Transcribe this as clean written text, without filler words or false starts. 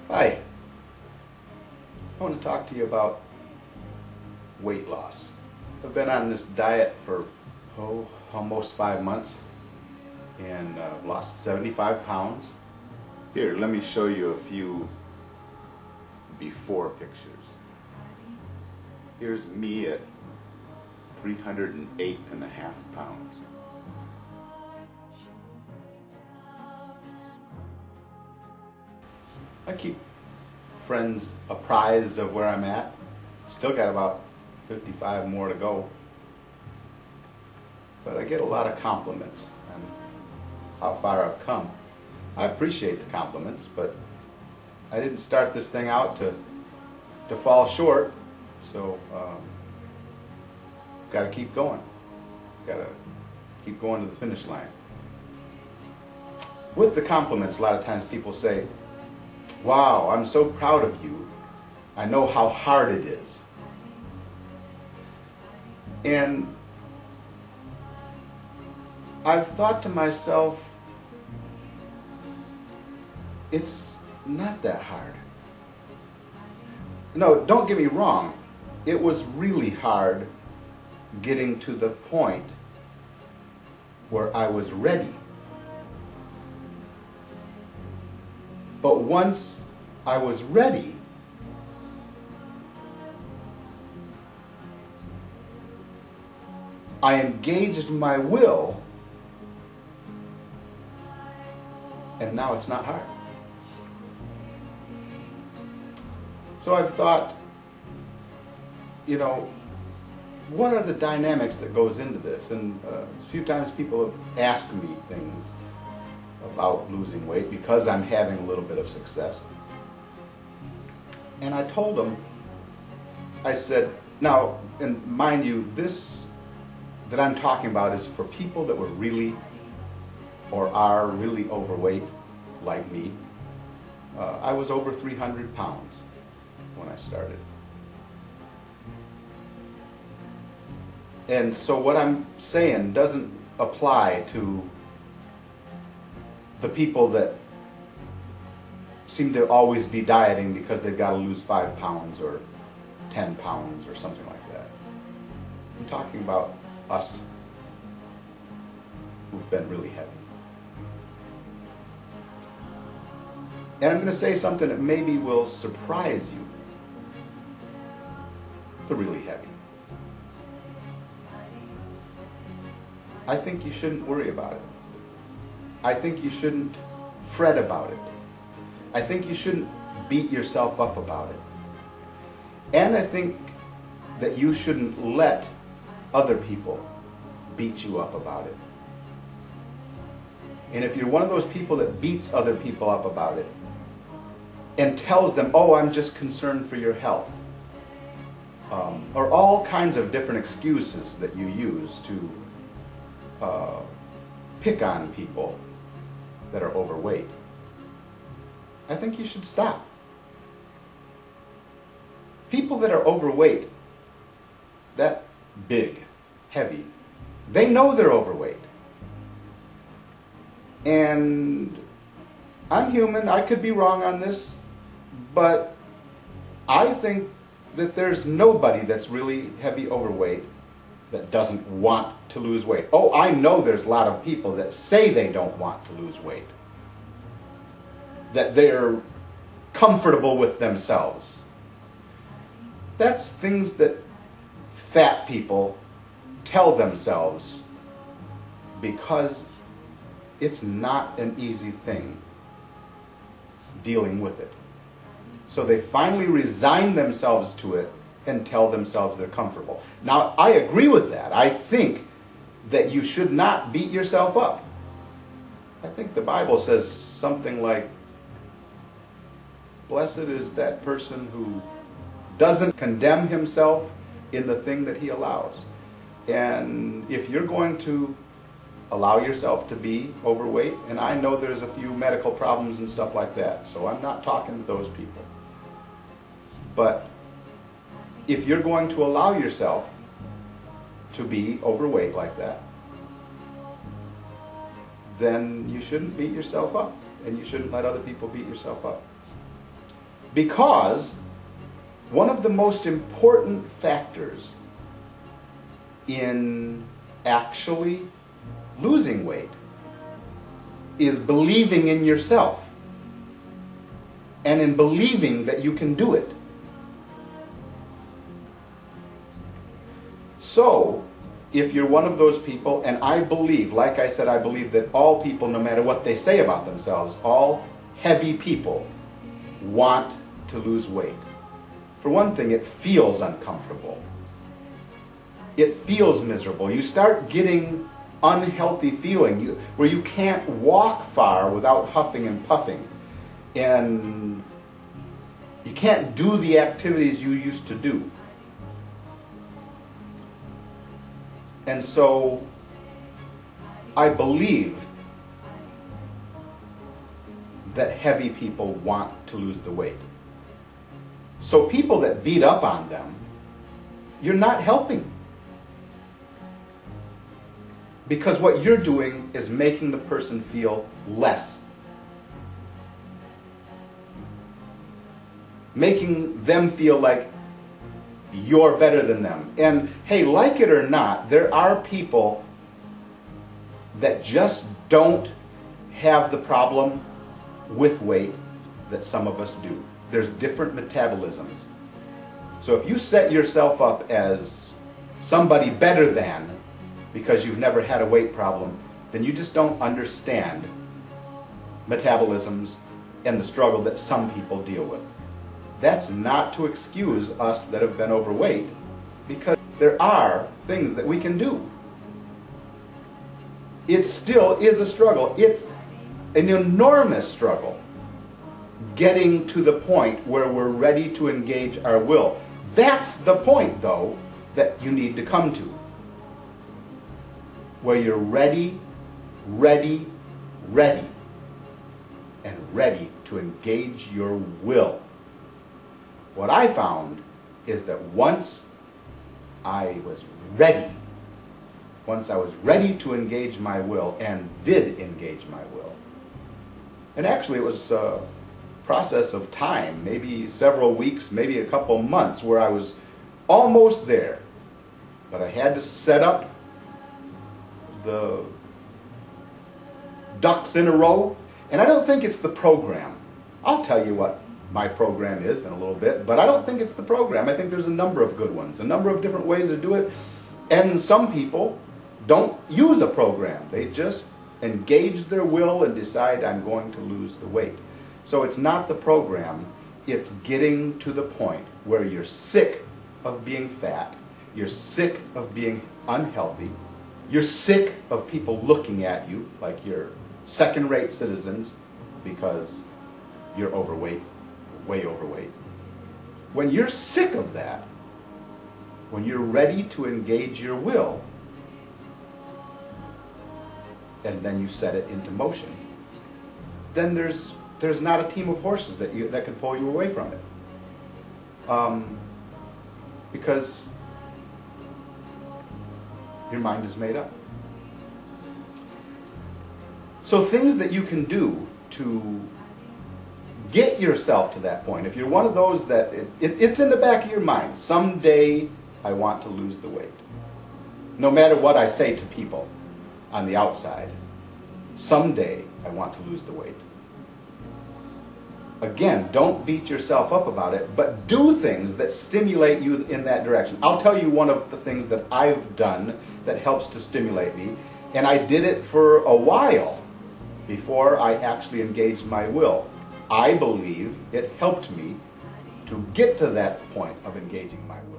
Hi, I want to talk to you about weight loss. I've been on this diet for almost 5 months and lost 75 pounds. Here, let me show you a few before pictures. Here's me at 308.5 pounds. I keep friends apprised of where I'm at. Still got about 55 more to go. But I get a lot of compliments on how far I've come. I appreciate the compliments, but I didn't start this thing out to fall short, so got to keep going. Got to keep going to the finish line. With the compliments, a lot of times people say, "Wow, I'm so proud of you. I know how hard it is." And I've thought to myself, it's not that hard. No, don't get me wrong. It was really hard getting to the point where I was ready. But once I was ready, I engaged my will, and now it's not hard. So I've thought, what are the dynamics that goes into this? And a few times people have asked me things about losing weight because I'm having a little bit of success. And I told them, I said, now, and mind you, this that I'm talking about is for people that were really or are really overweight like me. I was over 300 pounds when I started. And so what I'm saying doesn't apply to the people that seem to always be dieting because they've got to lose 5 pounds or 10 pounds or something like that. I'm talking about us who've been really heavy. And I'm going to say something that maybe will surprise you. They're really heavy. I think you shouldn't worry about it. I think you shouldn't fret about it. I think you shouldn't beat yourself up about it. And I think that you shouldn't let other people beat you up about it. And if you're one of those people that beats other people up about it and tells them, "Oh, I'm just concerned for your health," or all kinds of different excuses that you use to pick on people that are overweight, I think you should stop. People that are overweight, that big, heavy, they know they're overweight. And I'm human, I could be wrong on this, but I think that there's nobody that's really heavy overweight that doesn't want to lose weight. Oh, I know there's a lot of people that say they don't want to lose weight, that they're comfortable with themselves. That's things that fat people tell themselves because it's not an easy thing dealing with it. So they finally resign themselves to it and tell themselves they're comfortable. Now, I agree with that. I think that you should not beat yourself up. I think the Bible says something like, "Blessed is that person who doesn't condemn himself in the thing that he allows." And if you're going to allow yourself to be overweight, and I know there's a few medical problems and stuff like that, so I'm not talking to those people. But if you're going to allow yourself to be overweight like that, then you shouldn't beat yourself up, and you shouldn't let other people beat yourself up. Because one of the most important factors in actually losing weight is believing in yourself and in believing that you can do it. So, if you're one of those people, and I believe, like I said, I believe that all people, no matter what they say about themselves, all heavy people want to lose weight. For one thing, it feels uncomfortable. It feels miserable. You start getting unhealthy feeling where you can't walk far without huffing and puffing. And you can't do the activities you used to do. And so I believe that heavy people want to lose the weight. So people that beat up on them, you're not helping. Because what you're doing is making the person feel less. Making them feel like you're better than them. And hey, like it or not, there are people that just don't have the problem with weight that some of us do. There's different metabolisms. So if you set yourself up as somebody better than because you've never had a weight problem, then you just don't understand metabolisms and the struggle that some people deal with. That's not to excuse us that have been overweight, because there are things that we can do. It still is a struggle. It's an enormous struggle getting to the point where we're ready to engage our will. That's the point, though, that you need to come to. Where you're ready, ready, ready, and ready to engage your will. What I found is that once I was ready to engage my will, and did engage my will, and actually it was a process of time, maybe several weeks, maybe a couple months, where I was almost there, but I had to set up the ducks in a row. And I don't think it's the program. I'll tell you what my program is in a little bit, but I don't think it's the program. I think there's a number of good ones, a number of different ways to do it. And some people don't use a program. They just engage their will and decide, I'm going to lose the weight. So it's not the program, it's getting to the point where you're sick of being fat, you're sick of being unhealthy, you're sick of people looking at you like you're second-rate citizens because you're overweight, way overweight. When you're sick of that, when you're ready to engage your will, and then you set it into motion, then there's not a team of horses that can pull you away from it. Because your mind is made up. So things that you can do to get yourself to that point. If you're one of those that it's in the back of your mind, someday I want to lose the weight. No matter what I say to people on the outside, someday I want to lose the weight. Again, don't beat yourself up about it, but do things that stimulate you in that direction. I'll tell you one of the things that I've done that helps to stimulate me, and I did it for a while before I actually engaged my will. I believe it helped me to get to that point of engaging my will.